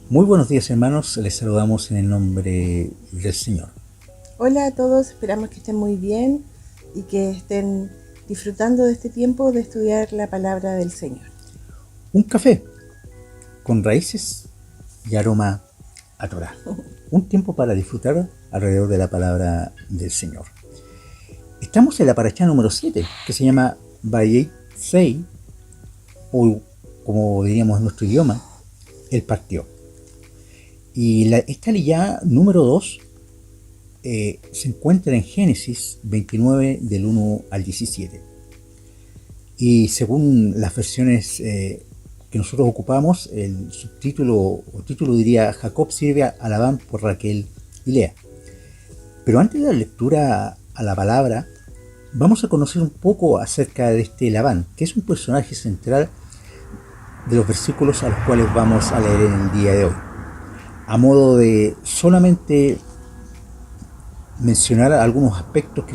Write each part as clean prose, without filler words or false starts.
Muy buenos días, hermanos, les saludamos en el nombre del Señor. Hola a todos, esperamos que estén muy bien y que estén disfrutando de este tiempo de estudiar la palabra del Señor. Un café con raíces y aroma a Torah. Un tiempo para disfrutar alrededor de la palabra del Señor. Estamos en la parashá número 7, que se llama Vayetze, o como diríamos en nuestro idioma, Él partió. Y esta aliyá número 2 se encuentra en Génesis 29 del 1 al 17. Y según las versiones que nosotros ocupamos, el subtítulo o título diría: Jacob sirve a Labán por Raquel y Lea. Pero antes de la lectura a la palabra, vamos a conocer un poco acerca de este Labán, que es un personaje central de los versículos a los cuales vamos a leer en el día de hoy, a modo de solamente mencionar algunos aspectos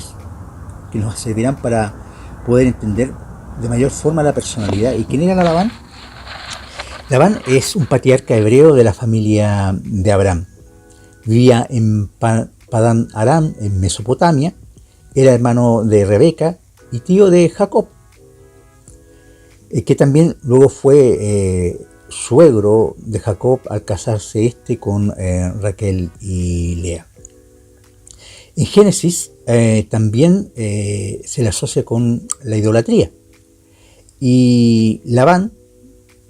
que nos servirán para poder entender de mayor forma la personalidad. ¿Y quién era Labán? Labán es un patriarca hebreo de la familia de Abraham. Vivía en Padán Aram, en Mesopotamia. Era hermano de Rebeca y tío de Jacob, que también luego fue suegro de Jacob al casarse con Raquel y Lea. En Génesis también se le asocia con la idolatría. Y Labán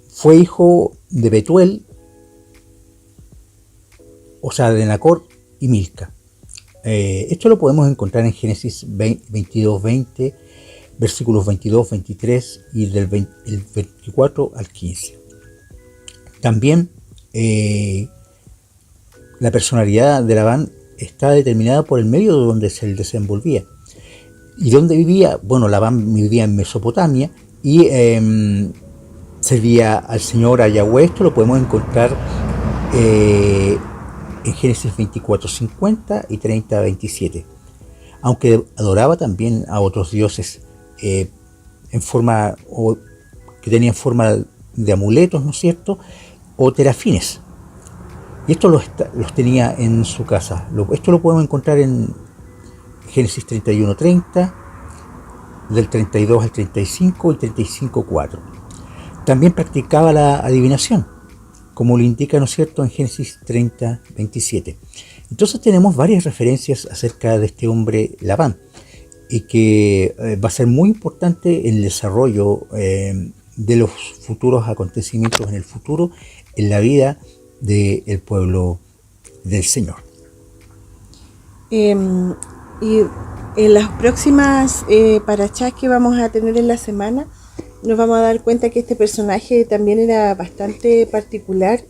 fue hijo de Betuel, o sea, de Nacor y Milca. Esto lo podemos encontrar en Génesis 22:20, versículos 22, 23 y del 24 al 15. También la personalidad de Labán está determinada por el medio donde se desenvolvía. ¿Y dónde vivía? Bueno, Labán vivía en Mesopotamia y servía al Señor, a Yahweh. Esto lo podemos encontrar en Génesis 24:50 y 30:27. Aunque adoraba también a otros dioses en forma, o que tenían forma de amuletos, ¿no es cierto?, o terafines. Y esto los tenía en su casa. Esto lo podemos encontrar en Génesis 31:30, del 32 al 35 y 35:4. También practicaba la adivinación, como lo indica, ¿no es cierto?, en Génesis 30:27. Entonces tenemos varias referencias acerca de este hombre Labán, y que va a ser muy importante en el desarrollo de los futuros acontecimientos en el futuro, en la vida del pueblo del Señor. Y en las próximas parashás que vamos a tener en la semana, nos vamos a dar cuenta que este personaje también era bastante particular.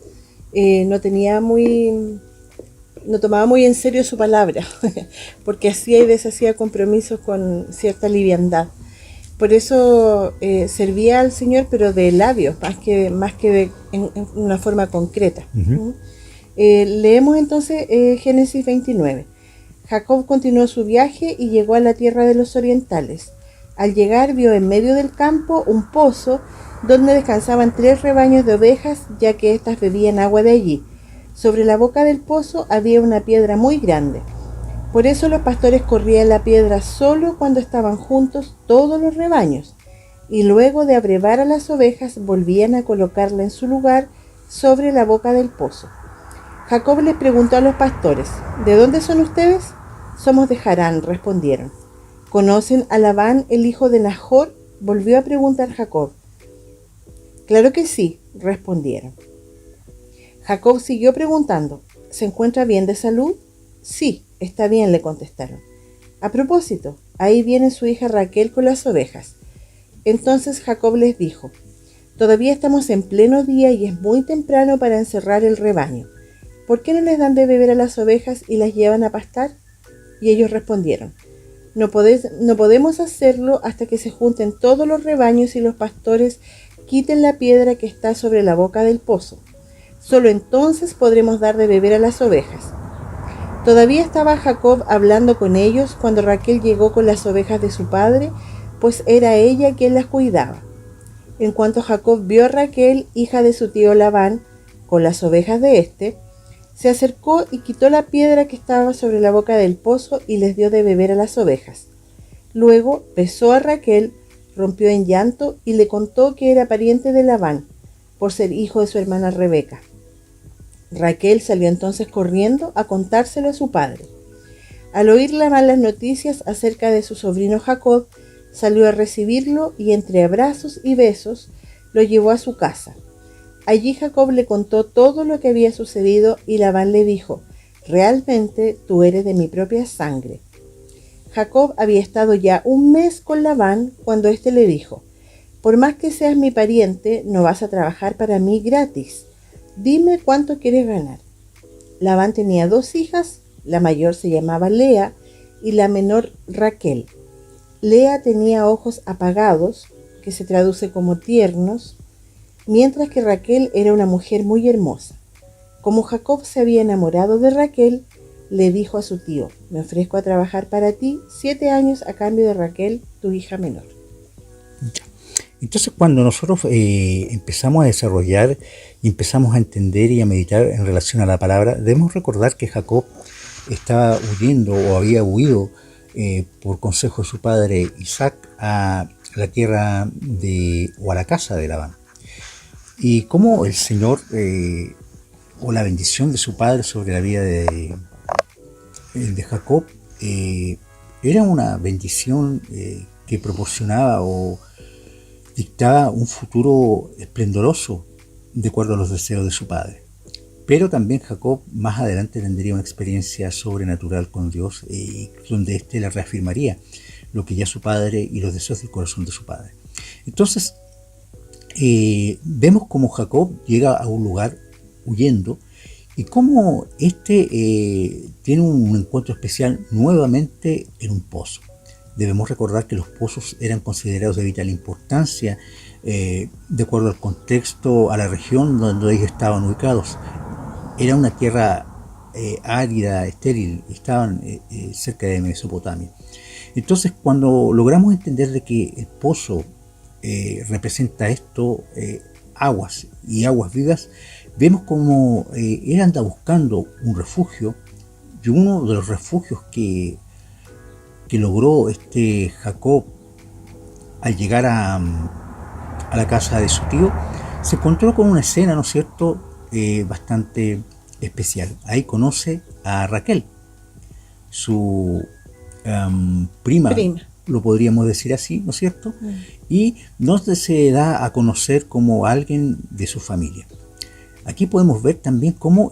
No tomaba muy en serio su palabra, porque hacía y deshacía compromisos con cierta liviandad. Por eso servía al Señor, pero de labios, más que en una forma concreta. Leemos entonces Génesis 29. Jacob continuó su viaje y llegó a la tierra de los orientales. Al llegar vio en medio del campo un pozo donde descansaban 3 rebaños de ovejas, ya que éstas bebían agua de allí. Sobre la boca del pozo había una piedra muy grande. Por eso los pastores corrían la piedra solo cuando estaban juntos todos los rebaños, y luego de abrevar a las ovejas volvían a colocarla en su lugar sobre la boca del pozo. Jacob les preguntó a los pastores: ¿de dónde son ustedes? Somos de Harán, respondieron. ¿Conocen a Labán, el hijo de Nahor?, volvió a preguntar Jacob. Claro que sí, respondieron. Jacob siguió preguntando: ¿se encuentra bien de salud? Sí, está bien, le contestaron. A propósito, ahí viene su hija Raquel con las ovejas. Entonces Jacob les dijo: todavía estamos en pleno día y es muy temprano para encerrar el rebaño. ¿Por qué no les dan de beber a las ovejas y las llevan a pastar? Y ellos respondieron: no podemos hacerlo hasta que se junten todos los rebaños y los pastores quiten la piedra que está sobre la boca del pozo. Solo entonces podremos dar de beber a las ovejas. Todavía estaba Jacob hablando con ellos cuando Raquel llegó con las ovejas de su padre, pues era ella quien las cuidaba. En cuanto Jacob vio a Raquel, hija de su tío Labán, con las ovejas de éste, se acercó y quitó la piedra que estaba sobre la boca del pozo y les dio de beber a las ovejas. Luego besó a Raquel, rompió en llanto y le contó que era pariente de Labán, por ser hijo de su hermana Rebeca. Raquel salió entonces corriendo a contárselo a su padre. Al oír Labán las noticias acerca de su sobrino Jacob, salió a recibirlo y entre abrazos y besos lo llevó a su casa. Allí Jacob le contó todo lo que había sucedido y Labán le dijo: «Realmente tú eres de mi propia sangre». Jacob había estado ya un mes con Labán cuando éste le dijo: «Por más que seas mi pariente, no vas a trabajar para mí gratis. Dime cuánto quieres ganar». Labán tenía 2 hijas, la mayor se llamaba Lea y la menor Raquel. Lea tenía ojos apagados, que se traduce como tiernos, mientras que Raquel era una mujer muy hermosa. Como Jacob se había enamorado de Raquel, le dijo a su tío: «Me ofrezco a trabajar para ti 7 años a cambio de Raquel, tu hija menor». Entonces, cuando nosotros empezamos a desarrollar y empezamos a entender y a meditar en relación a la palabra, debemos recordar que Jacob estaba huyendo o había huido por consejo de su padre Isaac a la tierra o a la casa de Labán. Y cómo el Señor o la bendición de su padre sobre la vida de Jacob era una bendición que proporcionaba o dictaba un futuro esplendoroso de acuerdo a los deseos de su padre. Pero también Jacob más adelante tendría una experiencia sobrenatural con Dios, donde éste le reafirmaría lo que ya su padre y los deseos del corazón de su padre. Entonces, vemos cómo Jacob llega a un lugar huyendo y cómo tiene un encuentro especial nuevamente en un pozo. Debemos recordar que los pozos eran considerados de vital importancia de acuerdo al contexto, a la región donde ellos estaban ubicados. Era una tierra árida, estéril, estaban cerca de Mesopotamia. Entonces, cuando logramos entender de que el pozo representa esto, aguas y aguas vivas, vemos como él anda buscando un refugio, y uno de los refugios que logró Jacob al llegar a la casa de su tío, se encontró con una escena, ¿no es cierto?, bastante especial. Ahí conoce a Raquel, su prima, lo podríamos decir así, ¿no es cierto? Y donde se da a conocer como alguien de su familia. Aquí podemos ver también cómo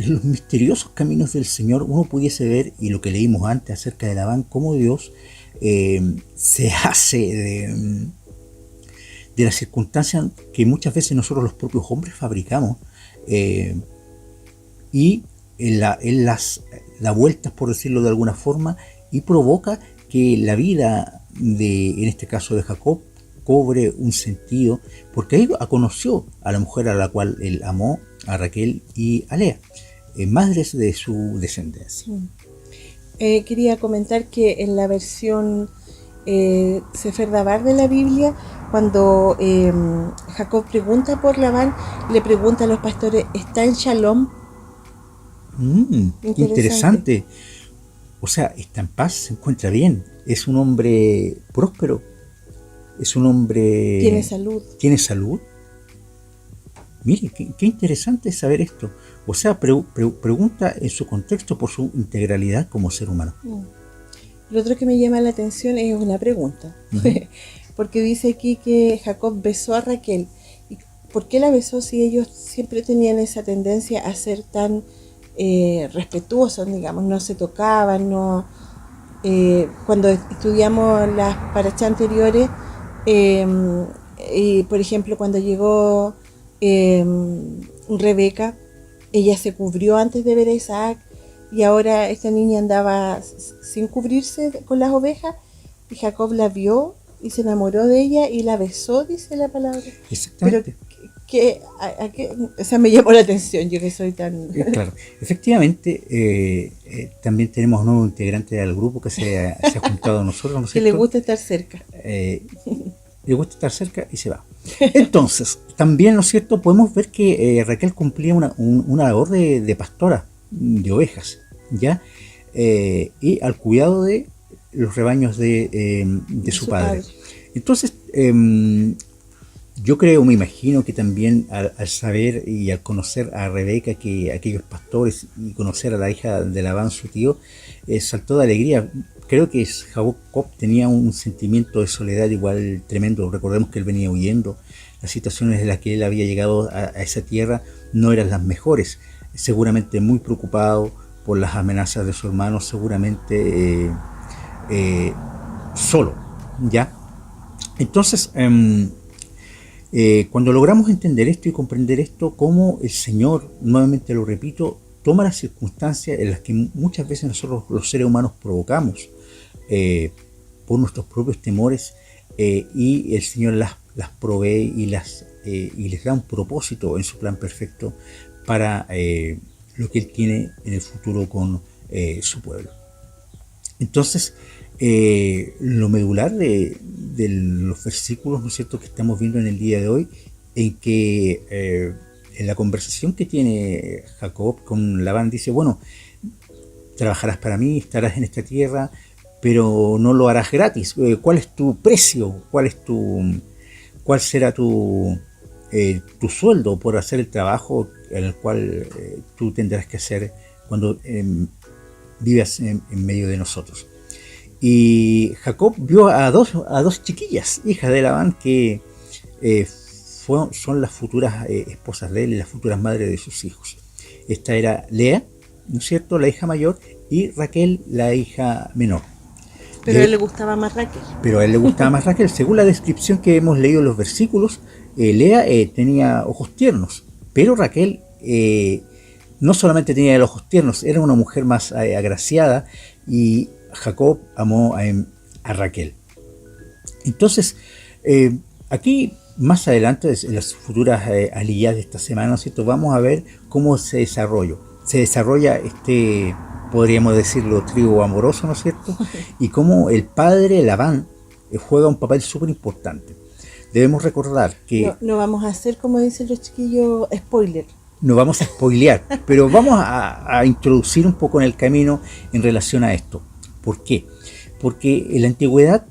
los misteriosos caminos del Señor uno pudiese ver, y lo que leímos antes acerca de Labán, cómo Dios se hace de las circunstancias que muchas veces nosotros los propios hombres fabricamos, y él las da vueltas, por decirlo de alguna forma, y provoca que la vida en este caso de Jacob, cobre un sentido, porque ahí conoció a la mujer a la cual él amó, a Raquel y a Lea, madres de su descendencia. Quería comentar que en la versión Sefer Dabar de la Biblia, cuando Jacob pregunta por Labán, le pregunta a los pastores: ¿está en Shalom? Interesante. O sea, está en paz, se encuentra bien, es un hombre próspero, es un hombre... Tiene salud. ¿Tiene salud? Mire, qué interesante saber esto. O sea, pregunta en su contexto por su integralidad como ser humano. Lo otro que me llama la atención es una pregunta. Porque dice aquí que Jacob besó a Raquel. ¿Y por qué la besó si ellos siempre tenían esa tendencia a ser tan respetuosos, digamos? No se tocaban, no... cuando estudiamos las parashá anteriores, y por ejemplo cuando llegó Rebeca, ella se cubrió antes de ver a Isaac, y ahora esta niña andaba sin cubrirse con las ovejas, y Jacob la vio y se enamoró de ella y la besó, dice la palabra. Exactamente. Pero o sea, me llamó la atención, yo que soy tan... Claro, efectivamente, también tenemos un nuevo integrante del grupo que se ha juntado a nosotros, ¿no es cierto? Que le gusta estar cerca. Le gusta estar cerca y se va. Entonces, también, ¿no es cierto?, podemos ver que Raquel cumplía una labor de pastora de ovejas, ¿ya? Y al cuidado de los rebaños de su padre. Entonces, yo creo, me imagino que también al saber y al conocer a Rebeca, que aquellos pastores, y conocer a la hija de Labán, su tío, saltó de alegría. Creo que Jacob tenía un sentimiento de soledad igual tremendo. Recordemos que él venía huyendo. Las situaciones en las que él había llegado a esa tierra no eran las mejores. Seguramente muy preocupado por las amenazas de su hermano, seguramente solo, ¿ya? Entonces, cuando logramos entender esto y comprender esto, cómo el Señor, nuevamente lo repito, toma las circunstancias en las que muchas veces nosotros los seres humanos provocamos por nuestros propios temores, y el Señor las provee y les da un propósito en su plan perfecto para lo que Él tiene en el futuro con su pueblo. Entonces, lo medular de los versículos, ¿no es cierto?, que estamos viendo en el día de hoy, en que en la conversación que tiene Jacob con Labán, dice, bueno, trabajarás para mí, estarás en esta tierra, pero no lo harás gratis. ¿Cuál es tu precio? ¿Cuál será tu sueldo por hacer el trabajo en el cual tú tendrás que hacer cuando vivas en medio de nosotros? Y Jacob vio a dos chiquillas, hijas de Labán, que son las futuras esposas de él y las futuras madres de sus hijos. Esta era Lea, ¿no es cierto?, la hija mayor, y Raquel, la hija menor. Pero a él le gustaba más Raquel. Pero a él le gustaba más Raquel. Según la descripción que hemos leído en los versículos, Lea tenía ojos tiernos, pero Raquel no solamente tenía los ojos tiernos, era una mujer más agraciada, y Jacob amó a Raquel. Entonces, aquí más adelante, en las futuras aliyás de esta semana, ¿no es cierto?, vamos a ver cómo se desarrolla podríamos decirlo, trío amoroso, ¿no es cierto? Y cómo el padre Labán juega un papel súper importante. Debemos recordar que... No vamos a hacer, como dicen los chiquillos, spoiler. No vamos a spoilear, pero vamos a introducir un poco en el camino en relación a esto. ¿Por qué? Porque en la antigüedad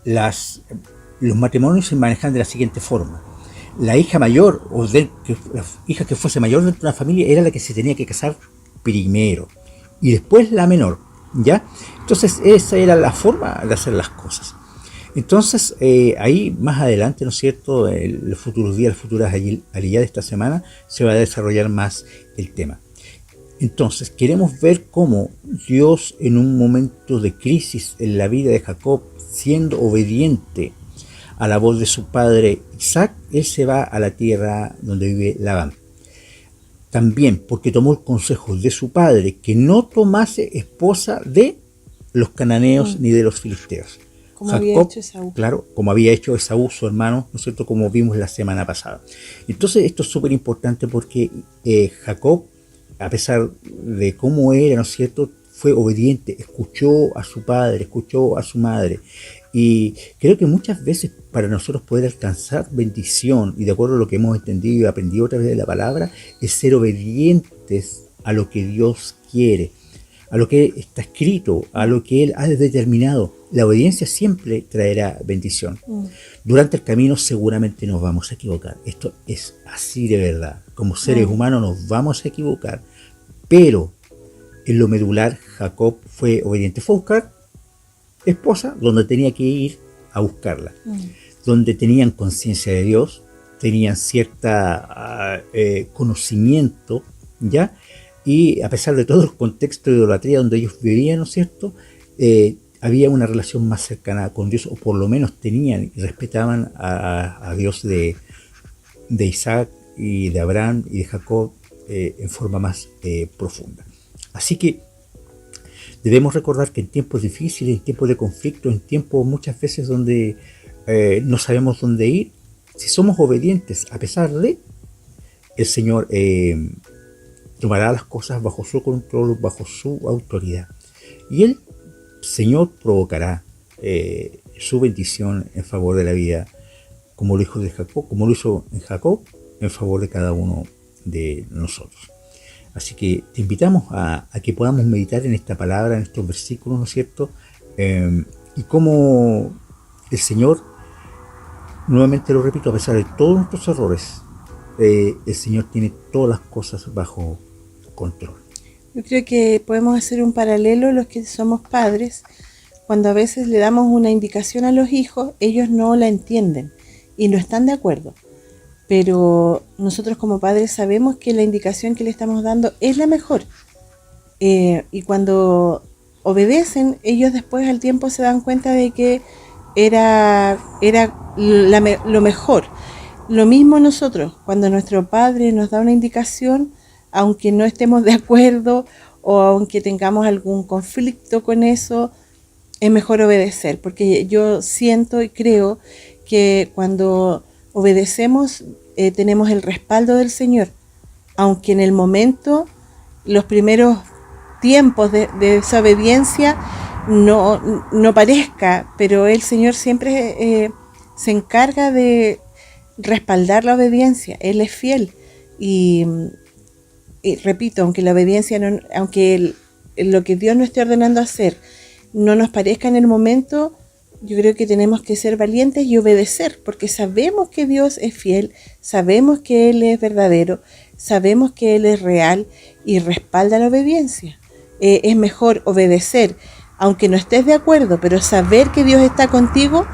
los matrimonios se manejan de la siguiente forma. La hija mayor, la hija que fuese mayor dentro de una familia, era la que se tenía que casar primero, y después la menor, ¿ya? Entonces esa era la forma de hacer las cosas. Entonces ahí más adelante, ¿no es cierto?, en los futuros días, las futuras aliyá de esta semana, se va a desarrollar más el tema. Entonces queremos ver cómo Dios, en un momento de crisis en la vida de Jacob, siendo obediente a la voz de su padre Isaac, él se va a la tierra donde vive Labán. También porque tomó el consejo de su padre que no tomase esposa de los cananeos ni de los filisteos. Como había hecho Esaú. Claro, como había hecho Esaú, su hermano, ¿no es cierto?, como vimos la semana pasada. Entonces esto es súper importante porque Jacob, a pesar de cómo era, ¿no es cierto?, fue obediente, escuchó a su padre, escuchó a su madre. Y creo que muchas veces para nosotros poder alcanzar bendición, y de acuerdo a lo que hemos entendido y aprendido a través de la palabra, es ser obedientes a lo que Dios quiere, a lo que está escrito, a lo que Él ha determinado. La obediencia siempre traerá bendición. Durante el camino seguramente nos vamos a equivocar. Esto es así de verdad. Como seres humanos nos vamos a equivocar. Pero en lo medular, Jacob fue obediente. Fue a buscar esposa donde tenía que ir a buscarla. Donde tenían conciencia de Dios, tenían cierta conocimiento, ¿ya? Y a pesar de todo el contexto de idolatría donde ellos vivían, ¿no es cierto?, había una relación más cercana con Dios, o por lo menos tenían y respetaban a Dios de Isaac y de Abraham y de Jacob en forma más profunda. Así que debemos recordar que en tiempos difíciles, en tiempos de conflicto, en tiempos muchas veces donde no sabemos dónde ir, si somos obedientes a pesar de, el Señor tomará las cosas bajo su control, bajo su autoridad. Y el Señor provocará su bendición en favor de la vida como lo hizo de Jacob, como lo hizo en Jacob, en favor de cada uno de nosotros. Así que te invitamos a que podamos meditar en esta palabra, en estos versículos, ¿no es cierto? Y cómo el Señor, nuevamente lo repito, a pesar de todos nuestros errores, el Señor tiene todas las cosas bajo control. Yo creo que podemos hacer un paralelo los que somos padres. Cuando a veces le damos una indicación a los hijos, ellos no la entienden y no están de acuerdo. Pero nosotros como padres sabemos que la indicación que le estamos dando es la mejor. Y cuando obedecen, ellos después al tiempo se dan cuenta de que era lo mejor. Lo mismo nosotros, cuando nuestro padre nos da una indicación, aunque no estemos de acuerdo o aunque tengamos algún conflicto con eso, es mejor obedecer, porque yo siento y creo que cuando obedecemos tenemos el respaldo del Señor, aunque en el momento, los primeros tiempos de desobediencia no parezca, pero el Señor siempre se encarga de respaldar la obediencia. Él es fiel y repito, aunque la obediencia, aunque lo que Dios nos esté ordenando hacer no nos parezca en el momento, yo creo que tenemos que ser valientes y obedecer, porque sabemos que Dios es fiel, sabemos que Él es verdadero, sabemos que Él es real y respalda la obediencia. Es mejor obedecer, aunque no estés de acuerdo, pero saber que Dios está contigo,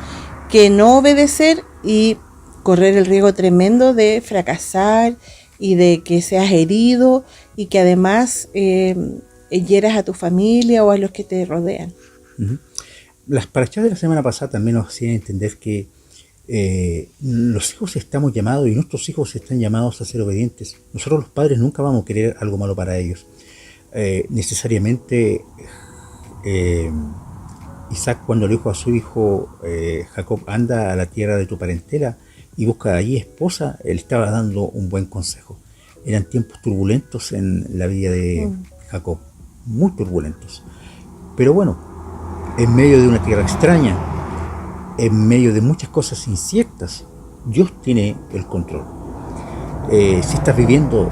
que no obedecer y correr el riesgo tremendo de fracasar y de que seas herido y que además hieras a tu familia o a los que te rodean. Uh-huh. Las parachas de la semana pasada también nos hacían entender que los hijos estamos llamados y nuestros hijos están llamados a ser obedientes. Nosotros los padres nunca vamos a querer algo malo para ellos. Necesariamente Isaac, cuando le dijo a su hijo Jacob, anda a la tierra de tu parentela y busca allí esposa, él estaba dando un buen consejo. Eran tiempos turbulentos en la vida de Jacob, muy turbulentos. Pero bueno, en medio de una tierra extraña, en medio de muchas cosas inciertas, Dios tiene el control. Si estás viviendo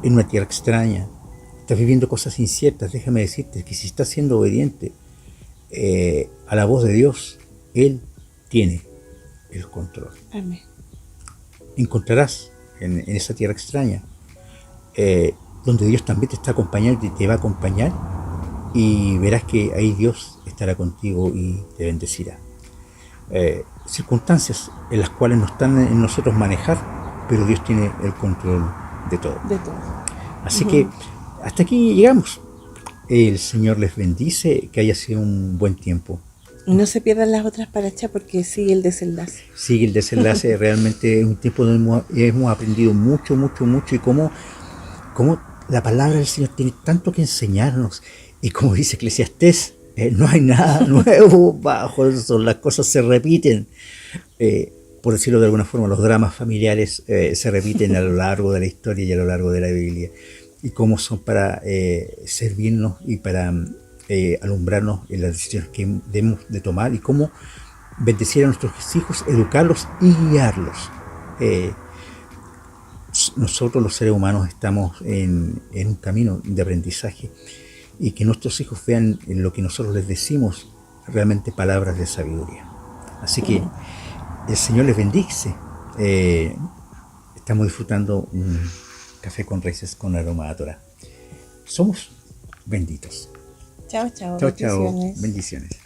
en una tierra extraña, estás viviendo cosas inciertas, déjame decirte que si estás siendo obediente a la voz de Dios, Él tiene el control. Amén. Encontrarás en esa tierra extraña, donde Dios también te está acompañando y te va a acompañar, y verás que ahí Dios estará contigo y te bendecirá. Circunstancias en las cuales no están en nosotros manejar, pero Dios tiene el control de todo. De todo. Así que hasta aquí llegamos. El Señor les bendice, que haya sido un buen tiempo. Y no se pierdan las otras parachas porque sigue el desenlace. Sigue el desenlace, realmente es un tiempo donde hemos aprendido mucho, y cómo la palabra del Señor tiene tanto que enseñarnos. Y como dice Eclesiastés, no hay nada nuevo bajo el sol, las cosas se repiten. Por decirlo de alguna forma, los dramas familiares se repiten a lo largo de la historia y a lo largo de la Biblia. Y cómo son para servirnos y para alumbrarnos en las decisiones que debemos de tomar y cómo bendecir a nuestros hijos, educarlos y guiarlos. Nosotros los seres humanos estamos en un camino de aprendizaje, y que nuestros hijos vean en lo que nosotros les decimos realmente palabras de sabiduría. Así que el Señor les bendice. Estamos disfrutando un café con raíces con aroma a Torah. Somos benditos. Chao, chao. Chao, chao. Bendiciones.